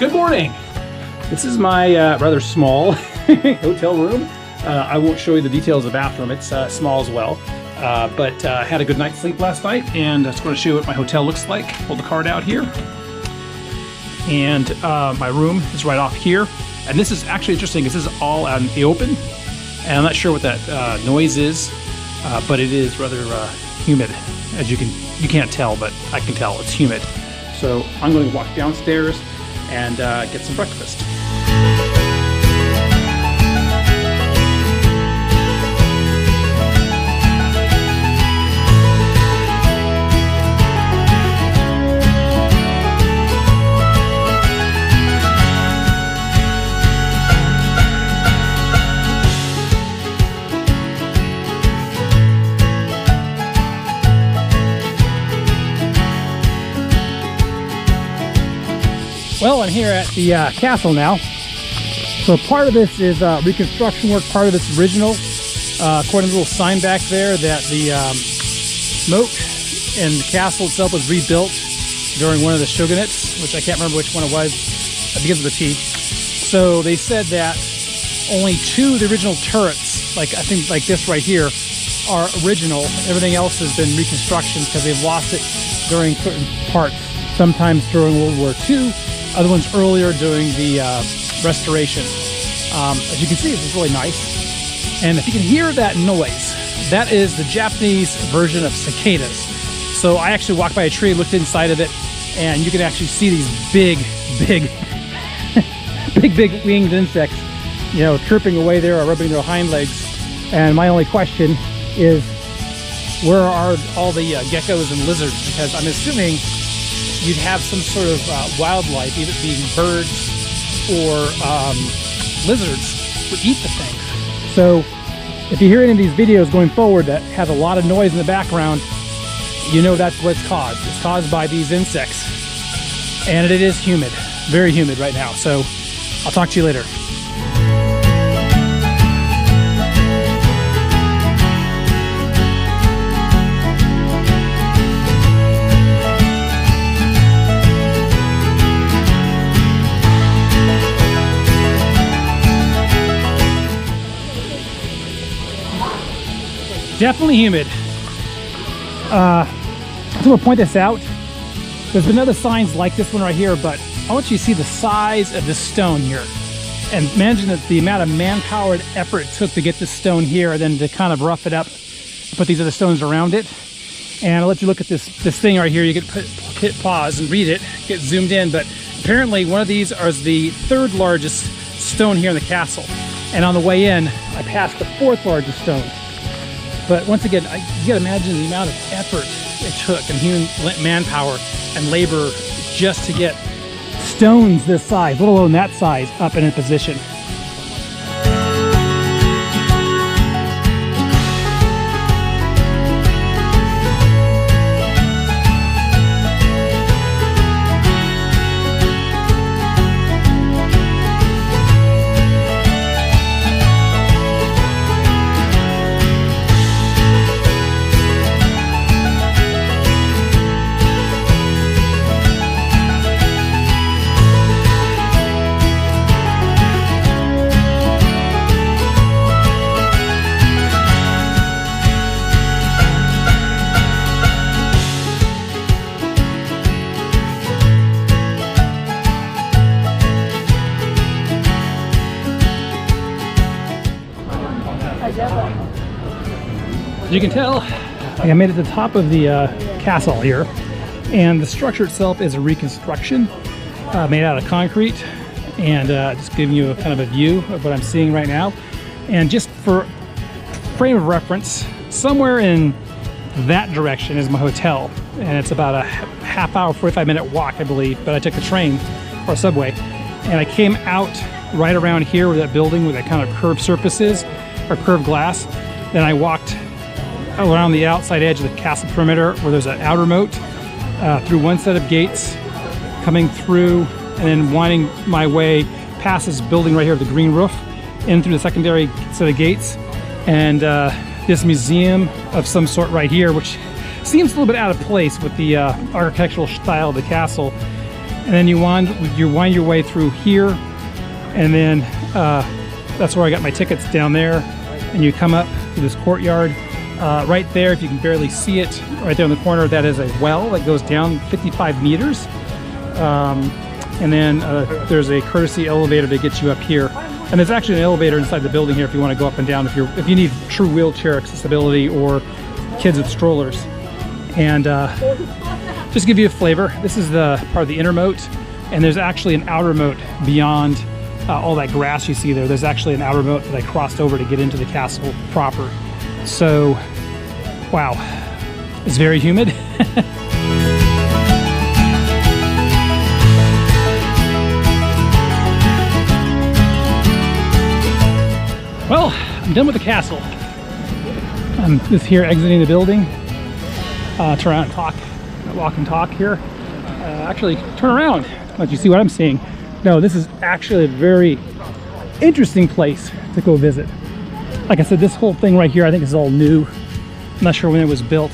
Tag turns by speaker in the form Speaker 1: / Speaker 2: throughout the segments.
Speaker 1: Good morning. This is my rather small hotel room. I won't show you the details of the bathroom. It's small as well. But had a good night's sleep last night, and I just want to show you what my hotel looks like. Pull the card out here. And my room is right off here. And this is actually interesting because this is all out in the open. And I'm not sure what that noise is, but it is rather humid. As you can't tell, but I can tell it's humid. So I'm going to walk downstairs and get some breakfast. Well, I'm here at the castle now. So part of this is reconstruction work, part of it's original. According to the little sign back there, that the moat and the castle itself was rebuilt during one of the shogunates, which I can't remember which one it was. It begins with a T. So they said that only 2 of the original turrets, like I think like this right here, are original. Everything else has been reconstruction because they've lost it during certain parts. Sometimes during World War II, other ones earlier during the restoration. As you can see, this is really nice. And if you can hear that noise, that is the Japanese version of cicadas. So I actually walked by a tree, looked inside of it, and you can actually see these big winged insects, you know, chirping away there or rubbing their hind legs. And my only question is, where are all the geckos and lizards? Because I'm assuming you'd have some sort of wildlife, either being birds or lizards, would eat the thing. So if you hear any of these videos going forward that have a lot of noise in the background, you know that's what it's caused. It's caused by these insects. And it is humid, very humid right now. So I'll talk to you later. Definitely humid. I just want to point this out. There's been other signs like this one right here, but I want you to see the size of this stone here. And imagine that the amount of manpower and effort it took to get this stone here, and then to kind of rough it up, put these other stones around it. And I'll let you look at this thing right here. You can hit pause and read it, get zoomed in. But apparently one of these is the 3rd largest stone here in the castle. And on the way in, I passed the 4th largest stone. But once again, you gotta imagine the amount of effort it took and human manpower and labor just to get stones this size, let alone that size, up in a position. As you can tell, I made it to the top of the castle here, and the structure itself is a reconstruction made out of concrete, and just giving you a kind of a view of what I'm seeing right now. And just for frame of reference, somewhere in that direction is my hotel, and it's about a half-hour, 45-minute walk, I believe, but I took the train or subway, and I came out right around here where that building with that kind of curved surface is, or curved glass. Then I walked around the outside edge of the castle perimeter where there's an outer moat, through one set of gates, coming through and then winding my way past this building right here with the green roof, in through the secondary set of gates, and this museum of some sort right here, which seems a little bit out of place with the architectural style of the castle. and then you wind your way through here, and then that's where I got my tickets, down there, and you come up to this courtyard. Right there, if you can barely see it, right there in the corner, that is a well that goes down 55 meters. And then there's a courtesy elevator to get you up here. And there's actually an elevator inside the building here if you want to go up and down, if you need true wheelchair accessibility or kids with strollers. And just to give you a flavor, this is the part of the inner moat, and there's actually an outer moat beyond all that grass you see there. There's actually an outer moat that I crossed over to get into the castle proper. So, wow, it's very humid. Well, I'm done with the castle. I'm just here exiting the building. Turn around and talk, walk and talk here. Actually, turn around, let you see what I'm seeing. No, this is actually a very interesting place to go visit. Like I said, this whole thing right here, I think is all new. I'm not sure when it was built,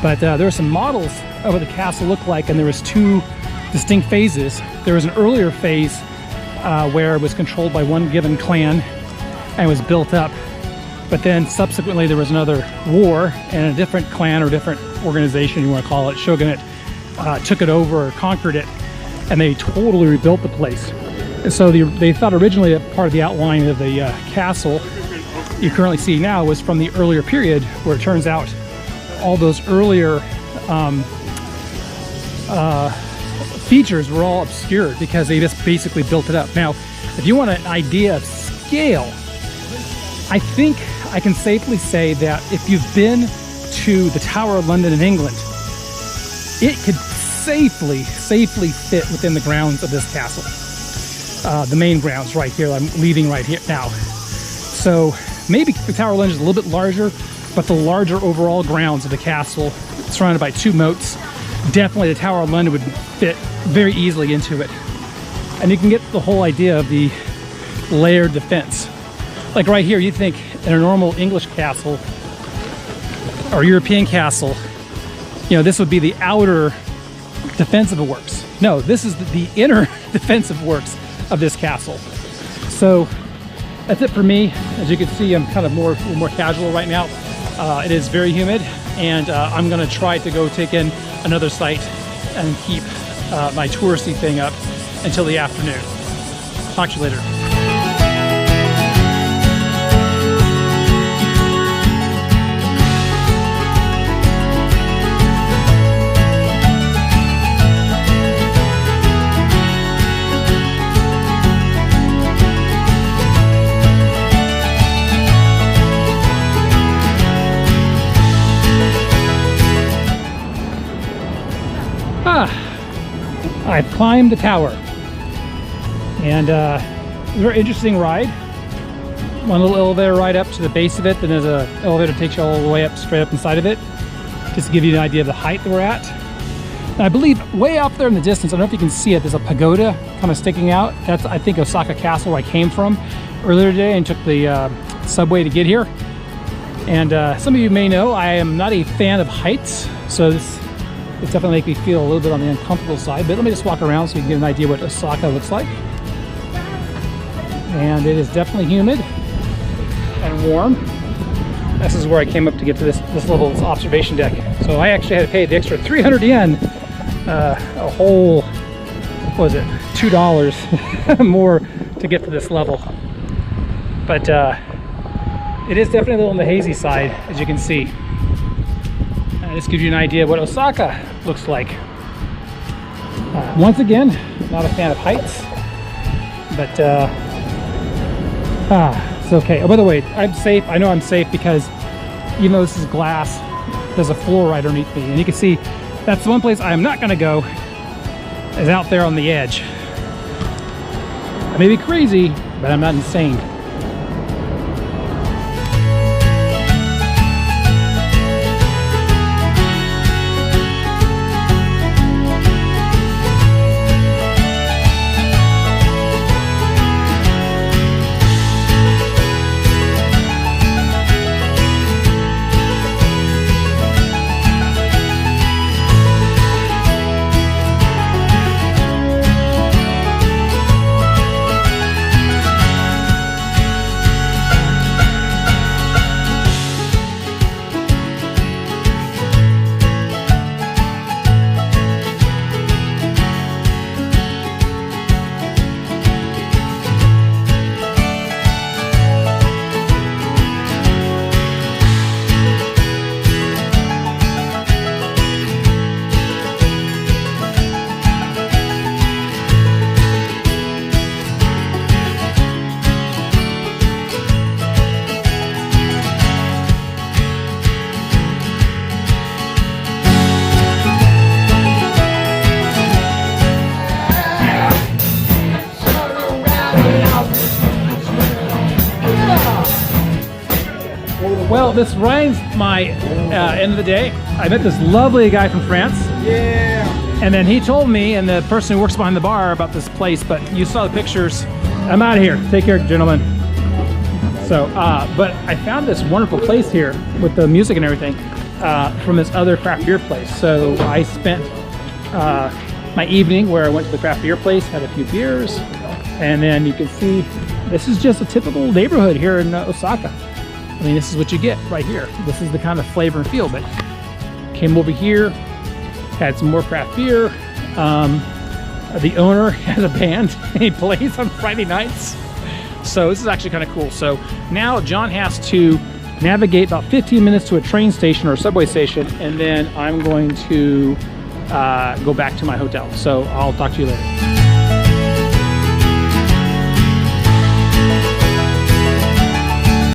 Speaker 1: but there are some models of what the castle looked like, and there was two distinct phases. There was an earlier phase where it was controlled by one given clan and was built up, but then subsequently there was another war, and a different clan or different organization, you want to call it, shogunate, took it over or conquered it, and they totally rebuilt the place. And so they thought originally that part of the outline of the castle you currently see now was from the earlier period, where it turns out all those earlier features were all obscured because they just basically built it up. Now, if you want an idea of scale, I think I can safely say that if you've been to the Tower of London in England, it could safely fit within the grounds of this castle. The main grounds right here, I'm leaving right here now. So maybe the Tower of London is a little bit larger, but the larger overall grounds of the castle, surrounded by two moats, definitely the Tower of London would fit very easily into it. And you can get the whole idea of the layered defense. Like right here, you think in a normal English castle or European castle, you know, this would be the outer defensive works. No, this is the inner defensive works of this castle. So that's it for me. As you can see, I'm kind of more casual right now. It is very humid, and I'm gonna try to go take in another site and keep my touristy thing up until the afternoon. Talk to you later. I've climbed the tower, and it's a very interesting ride. One little elevator ride up to the base of it, then there's an elevator that takes you all the way up, straight up inside of it, just to give you an idea of the height that we're at. And I believe way up there in the distance, I don't know if you can see it, there's a pagoda kind of sticking out. That's, I think, Osaka Castle, where I came from earlier today and took the subway to get here. And some of you may know I am not a fan of heights, so it definitely makes me feel a little bit on the uncomfortable side, but let me just walk around so you can get an idea what Osaka looks like. And it is definitely humid and warm. This is where I came up to get to this little observation deck. So I actually had to pay the extra 300 yen, a whole, what was it, $2 more to get to this level. But it is definitely a little on the hazy side, as you can see. This gives you an idea of what Osaka looks like. Once again, not a fan of heights, but it's okay. Oh, by the way, I'm safe. I know I'm safe because even though this is glass, there's a floor right underneath me, and you can see that's the one place I am not going to go, is out there on the edge. I may be crazy, but I'm not insane. Well, this Ryan's my end of the day. I met this lovely guy from France.
Speaker 2: Yeah.
Speaker 1: And then he told me, and the person who works behind the bar, about this place, but you saw the pictures. I'm out of here. Take care, gentlemen. So, but I found this wonderful place here with the music and everything from this other craft beer place. So I spent my evening where I went to the craft beer place, had a few beers, and then you can see this is just a typical neighborhood here in Osaka. I mean, this is what you get right here. This is the kind of flavor and feel. But came over here, had some more craft beer. The owner has a band and he plays on Friday nights. So this is actually kind of cool. So now John has to navigate about 15 minutes to a train station or a subway station, and then I'm going to go back to my hotel. So I'll talk to you later.